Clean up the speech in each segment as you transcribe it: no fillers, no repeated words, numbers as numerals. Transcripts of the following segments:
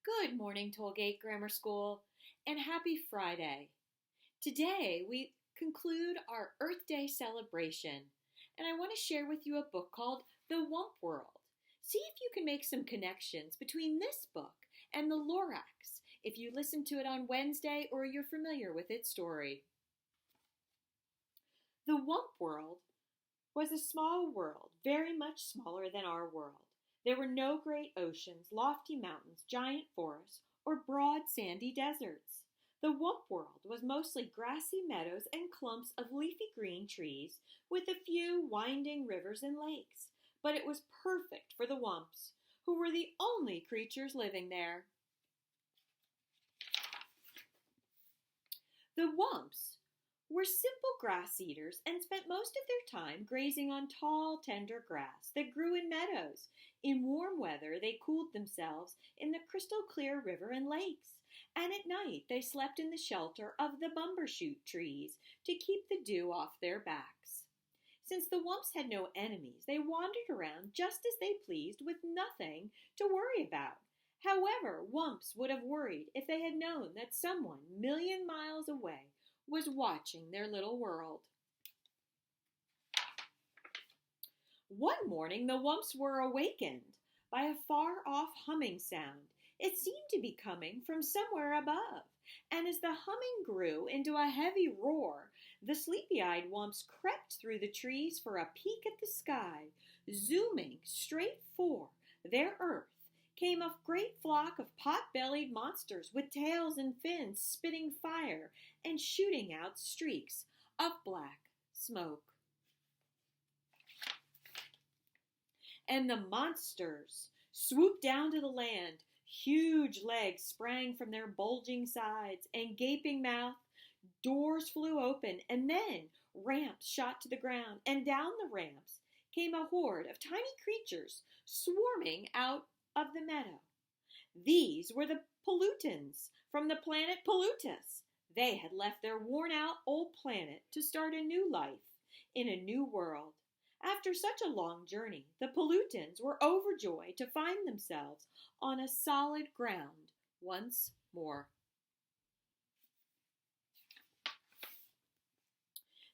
Good morning, Tollgate Grammar School, and happy Friday. Today we conclude our Earth Day celebration, and I want to share with you a book called The Wump World. See if you can make some connections between this book and the Lorax if you listen to it on Wednesday or you're familiar with its story. The Wump World was a small world, very much smaller than our world. There were no great oceans, lofty mountains, giant forests, or broad sandy deserts. The Wump World was mostly grassy meadows and clumps of leafy green trees with a few winding rivers and lakes. But it was perfect for the Wumps, who were the only creatures living there. The Wumps were simple grass eaters and spent most of their time grazing on tall, tender grass that grew in meadows. In warm weather, they cooled themselves in the crystal clear river and lakes, and at night they slept in the shelter of the bumbershoot trees to keep the dew off their backs. Since the Wumps had no enemies, they wandered around just as they pleased with nothing to worry about. However, Wumps would have worried if they had known that someone a million miles away was watching their little world. One morning, the Wumps were awakened by a far-off humming sound. It seemed to be coming from somewhere above, and as the humming grew into a heavy roar, the sleepy-eyed Wumps crept through the trees for a peek at the sky. Zooming straight for their Earth came a great flock of pot-bellied monsters with tails and fins spitting fire and shooting out streaks of black smoke. And the monsters swooped down to the land. Huge legs sprang from their bulging sides and gaping mouth. Doors flew open, and then ramps shot to the ground, and down the ramps came a horde of tiny creatures swarming out of the meadow. These were the pollutants from the planet Pollutus. They had left their worn-out old planet to start a new life in a new world. After such a long journey, the pollutants were overjoyed to find themselves on a solid ground once more.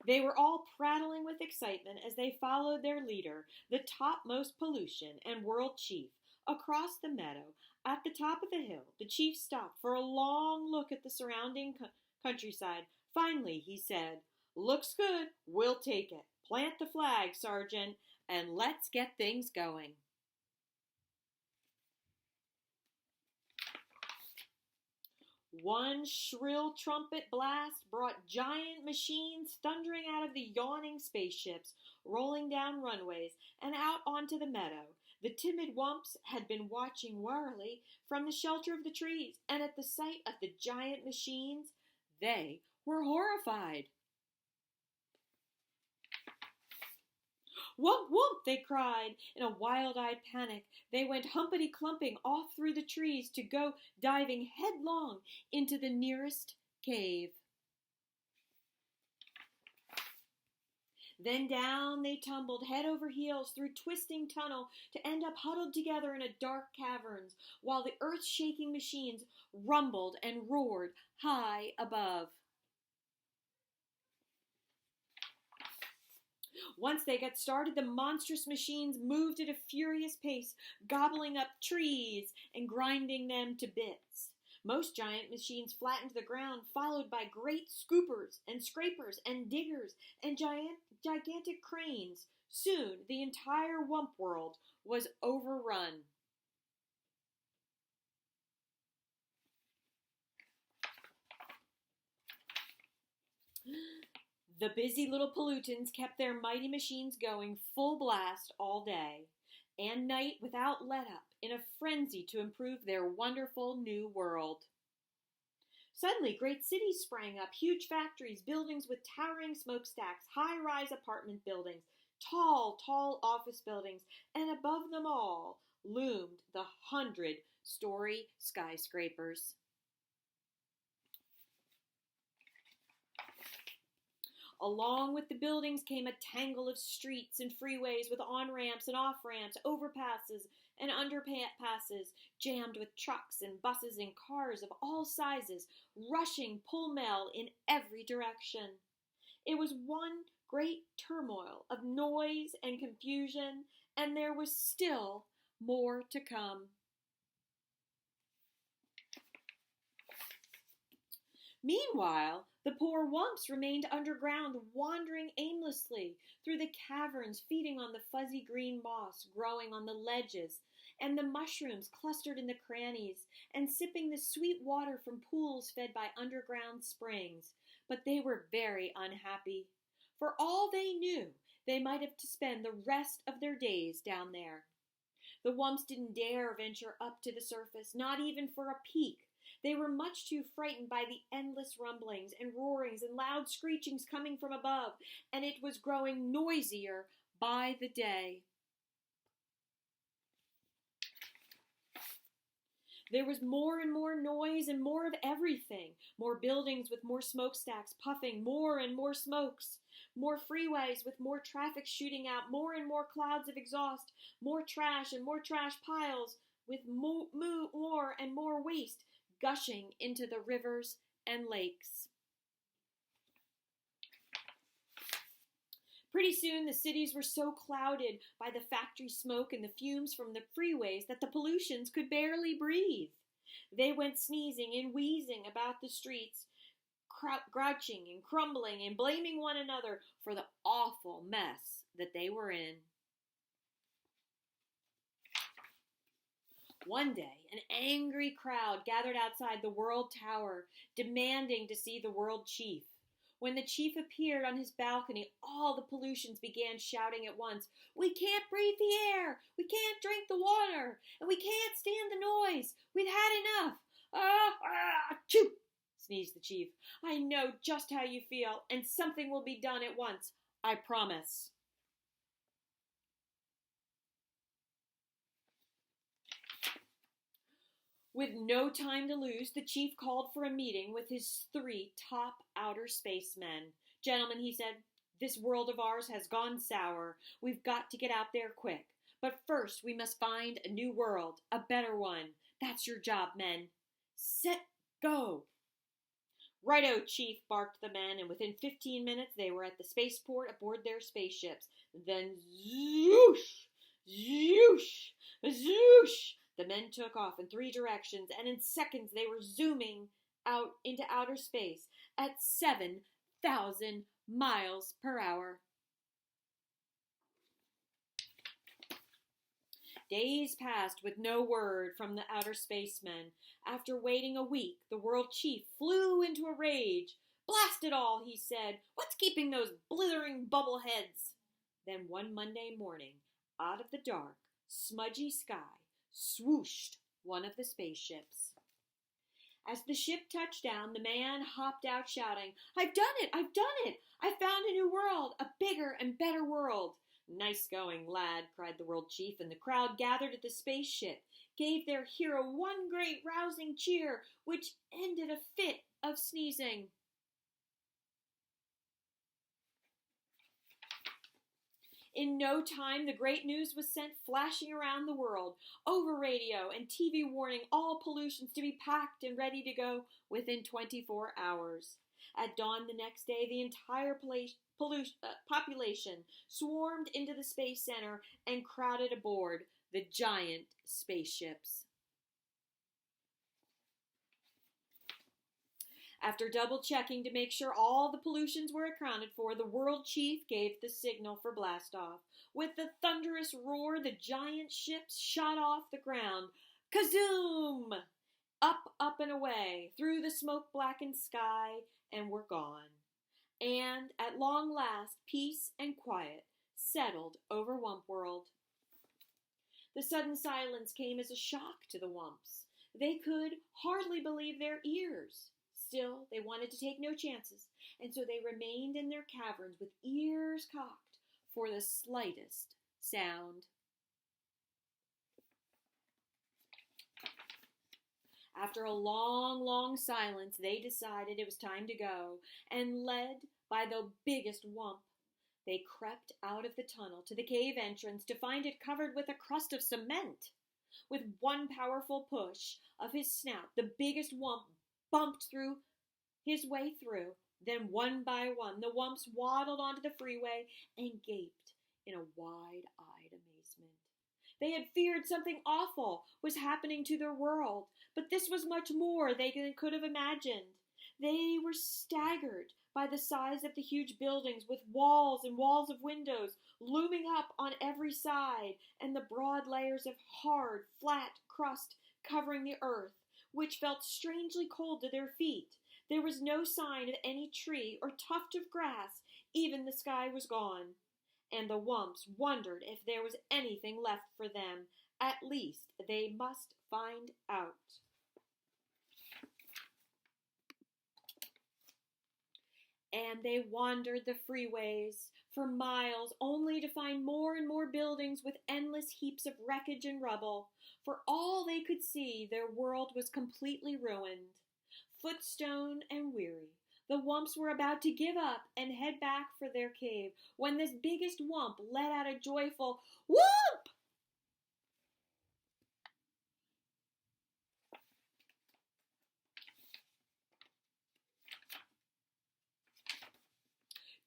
They were all prattling with excitement as they followed their leader, the topmost pollution and world chief, across the meadow. At the top of the hill, the chief stopped for a long look at the surrounding countryside. Finally, he said, "Looks good. We'll take it. Plant the flag, Sergeant, and let's get things going." One shrill trumpet blast brought giant machines thundering out of the yawning spaceships, rolling down runways and out onto the meadow. The timid Wumps had been watching warily from the shelter of the trees, and at the sight of the giant machines, they were horrified. "Wump, wump!" they cried in a wild-eyed panic. They went humpity-clumping off through the trees to go diving headlong into the nearest cave. Then down they tumbled head over heels through twisting tunnel to end up huddled together in a dark caverns, while the earth-shaking machines rumbled and roared high above. Once they got started, the monstrous machines moved at a furious pace, gobbling up trees and grinding them to bits. Most giant machines flattened to the ground, followed by great scoopers and scrapers and diggers and gigantic cranes. Soon, the entire Wump world was overrun. The busy little pollutants kept their mighty machines going full blast all day and night without let-up in a frenzy to improve their wonderful new world. Suddenly, great cities sprang up, huge factories, buildings with towering smokestacks, high-rise apartment buildings, tall office buildings, and above them all loomed the 100-story skyscrapers. Along with the buildings came a tangle of streets and freeways with on-ramps and off-ramps, overpasses and underpasses, jammed with trucks and buses and cars of all sizes, rushing pell-mell in every direction. It was one great turmoil of noise and confusion, and there was still more to come. Meanwhile, the poor Wumps remained underground, wandering aimlessly through the caverns, feeding on the fuzzy green moss growing on the ledges, and the mushrooms clustered in the crannies, and sipping the sweet water from pools fed by underground springs. But they were very unhappy. For all they knew, they might have to spend the rest of their days down there. The Wumps didn't dare venture up to the surface, not even for a peek. They were much too frightened by the endless rumblings and roarings and loud screechings coming from above, and it was growing noisier by the day. There was more and more noise and more of everything. More buildings with more smokestacks puffing, more and more smokes. More freeways with more traffic shooting out, more and more clouds of exhaust. More trash and more trash piles with more and more waste gushing into the rivers and lakes. Pretty soon the cities were so clouded by the factory smoke and the fumes from the freeways that the pollutions could barely breathe. They went sneezing and wheezing about the streets, grouching and crumbling and blaming one another for the awful mess that they were in. One day, an angry crowd gathered outside the World Tower, demanding to see the World Chief. When the chief appeared on his balcony, all the pollutions began shouting at once, "We can't breathe the air! We can't drink the water! And we can't stand the noise! We've had enough! Achoo!" sneezed the chief. "I know just how you feel, and something will be done at once. I promise." With no time to lose, the chief called for a meeting with his 3 top outer spacemen. "Gentlemen," he said, "this world of ours has gone sour. We've got to get out there quick. But first we must find a new world, a better one. That's your job, men. Set, go!" "Righto, Chief," barked the men, and within 15 minutes they were at the spaceport aboard their spaceships. Then zoosh, zoosh, zoosh, the men took off in 3 directions, and in seconds they were zooming out into outer space at 7,000 miles per hour. Days passed with no word from the outer spacemen. After waiting a week, the World Chief flew into a rage. "Blast it all," he said. "What's keeping those blithering bubble heads?" Then one Monday morning, out of the dark, smudgy sky, swooshed one of the spaceships. As the ship touched down, the man hopped out shouting, "I've done it! I've done it! I found a new world, a bigger and better world." "Nice going, lad," cried the World Chief, and the crowd gathered at the spaceship gave their hero one great rousing cheer, which ended a fit of sneezing. In no time, the great news was sent flashing around the world, over radio and TV warning all pollutions to be packed and ready to go within 24 hours. At dawn the next day, the entire population swarmed into the Space Center and crowded aboard the giant spaceships. After double-checking to make sure all the pollutions were accounted for, the World Chief gave the signal for blastoff. With a thunderous roar, the giant ships shot off the ground. Kazoom! Up, up, and away, through the smoke-blackened sky, and were gone. And, at long last, peace and quiet settled over Wump World. The sudden silence came as a shock to the Wumps. They could hardly believe their ears. Still, they wanted to take no chances, and so they remained in their caverns with ears cocked for the slightest sound. After a long, long silence, they decided it was time to go, and led by the biggest Wump. They crept out of the tunnel to the cave entrance to find it covered with a crust of cement. With one powerful push of his snout, the biggest Wump bumped through his way through. Then one by one, the Wumps waddled onto the freeway and gaped in a wide-eyed amazement. They had feared something awful was happening to their world, but this was much more than they could have imagined. They were staggered by the size of the huge buildings with walls and walls of windows looming up on every side, and the broad layers of hard, flat crust covering the earth, which felt strangely cold to their feet. There was no sign of any tree or tuft of grass. Even the sky was gone. And the Wumps wondered if there was anything left for them. At least they must find out. And they wandered the freeways for miles, only to find more and more buildings with endless heaps of wreckage and rubble. For all they could see, their world was completely ruined. Footstone and weary, the Wumps were about to give up and head back for their cave when this biggest Wump let out a joyful whoop!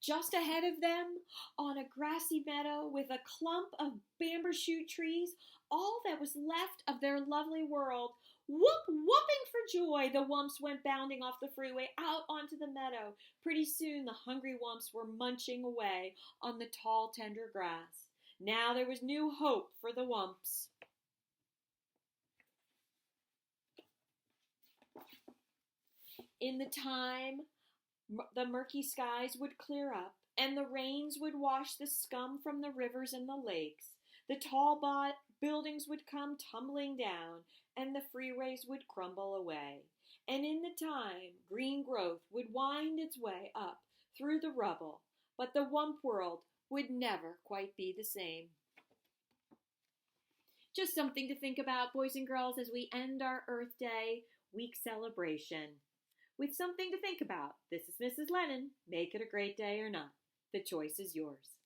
Just ahead of them, on a grassy meadow with a clump of bamboo trees, all that was left of their lovely world, whooping for joy, the Wumps went bounding off the freeway out onto the meadow. Pretty soon, the hungry Wumps were munching away on the tall, tender grass. Now there was new hope for the Wumps. In the time, the murky skies would clear up, and the rains would wash the scum from the rivers and the lakes. The tall buildings would come tumbling down, and the freeways would crumble away. And in the time, green growth would wind its way up through the rubble, but the Wump world would never quite be the same. Just something to think about, boys and girls, as we end our Earth Day week celebration. With something to think about. This is Mrs. Lennon. Make it a great day or not. The choice is yours.